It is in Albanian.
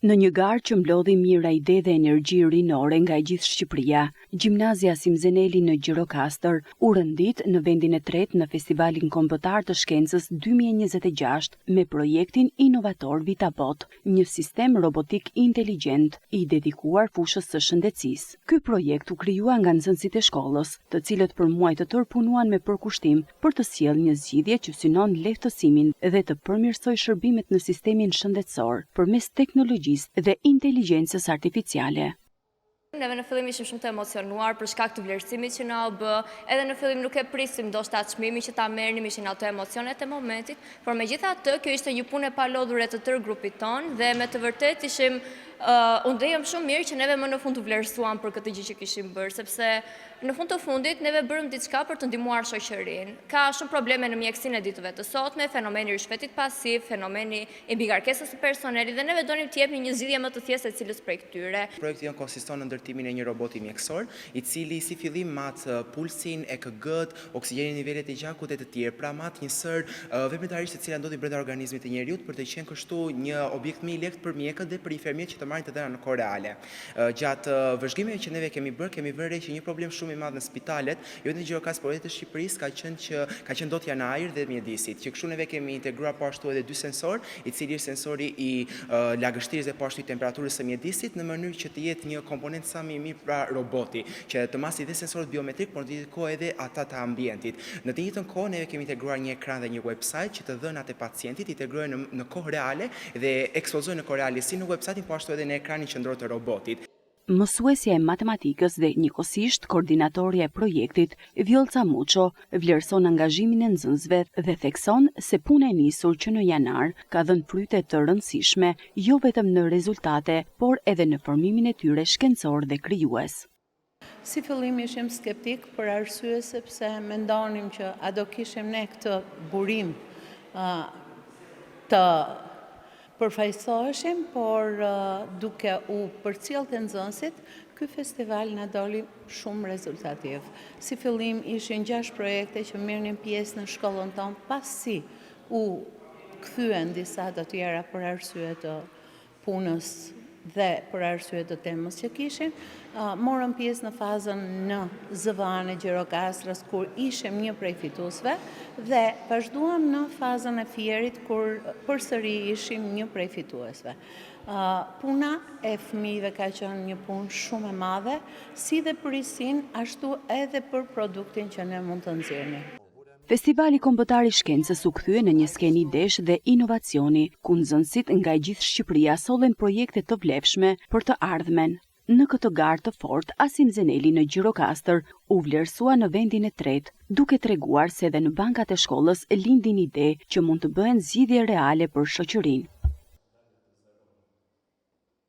Në një garë që mblodhi mira ide dhe energji rinore nga gjithë Shqipëria, Gjimnazia Simzeneli në Gjirokastër u rëndit në vendin e tretë në Festivalin Kombëtar të Shkencës 2026 me projektin inovator VitaBot, një sistem robotik inteligjent i dedikuar fushës së shëndetësisë. Ky projekt u krijua nga nxënësit e shkollës, të cilët për muaj të tërë punuan me përkushtim për të sjellë një zgjidhje që synon lehtësimin dhe të përmirësojë shërbimet në sistemin shëndetësor përmes teknologjisë dhe inteligjencës artificiale. Neve në fillim ishim shumë të emocionuar për shkak të vlerësimit që na u bë, edhe në fillim nuk e prisim ndoshta çmimin që ta merrnim, ishin ato emocionet e momentit, por megjithatë kjo ishte një punë e palodhur e të tërë grupit ton dhe me të vërtetë ishim u ndjejëm shumë mirë që neve më në fund të vlerësuam për këtë gjë që kishim bërë, sepse në fund të fundit neve bërëm diçka për të ndihmuar shoqërinë. Ka shumë probleme në mjekësinë e ditëve të sotme, fenomeni i rishpetit pasiv, fenomeni i mbigarkesës së personelit dhe neve donim të jepnim një zgjidhje më të thjeshtë secilës prej këtyre. Projekti jon konsiston në ndërtimin e një roboti mjekësor, i cili si fillim mat pulsin, EKG-t, oksigjenin, nivelet e gjakut e të tjerë, pra mat njësër veprimtarisht e cila ndodhin brenda organizmit të njeriut për të qenë kështu një objekt më i lehtë për mjekët dhe për infermierët që të marrin të dhëna në kohë reale. Gjatë vëzhgimeve që neve kemi vënë re që një problem shumë i madh në spitalet, jo vetëm në Gjirokastër, por edhe të Shqipërisë, ka qenë dotja në ajër dhe mjedisit. Që kështu neve kemi integruar po ashtu edhe dy sensor, i cili është sensori i lagështirës dhe po ashtu i temperaturës së mjedisit, në mënyrë që të jetë një komponent sa më i mirë pra roboti, që të masi dhe sensorët biometrik, por në të njëjtën kohë edhe ata të ambientit. Në të njëjtën kohë neve kemi integruar një ekran dhe një website që të dhënat e pacientit integrohen në kohë reale dhe ekspozojnë në kohë reale si në website-in po ashtu edhe në ekranin qendror të robotit. Mësuesja e matematikës dhe njëkohësisht koordinatorja e projektit, Vjolca Muço, vlerëson angazhimin e nxënësve dhe thekson se puna e nisur që në janar ka dhënë fryte të rëndësishme jo vetëm në rezultate, por edhe në formimin e tyre shkencor dhe krijues. Si fillim ishim skeptik për arsye sepse mendonim që a do kishim ne këtë burim të përfaqësoheshim, por duke u përcjell të nxënësit, ky festival na doli shumë rezultativ. Si fillim ishin 6 projekte që merrnin pjesë në shkollën tonë, pasi u kthyen disa të tjera për arsye të punës dhe për arsye të temës që kishin, morëm pjesë në fazën në ZVA-n e Gjirokastrës, kur ishim një prej fituesve, dhe vazhduam në fazën e fierit, kur përsëri ishim një prej fituesve. Puna e fëmijëve ka qenë një punë shumë e madhe, si dhe për isin, ashtu edhe për produktin që ne mund të nxjerrim. Festivali Kombëtar i Shkencës u kthye në një skenë idesh dhe inovacioni, ku nxënësit nga gjithë Shqipëria sollen projekte të vlefshme për të ardhmen. Në këtë garë të fortë, Simzeneli në Gjirokastër u vlerësua në vendin e tretë, duke treguar se edhe në bankat e shkollës lindin ide që mund të bëhen zgjidhje reale për shoqërinë.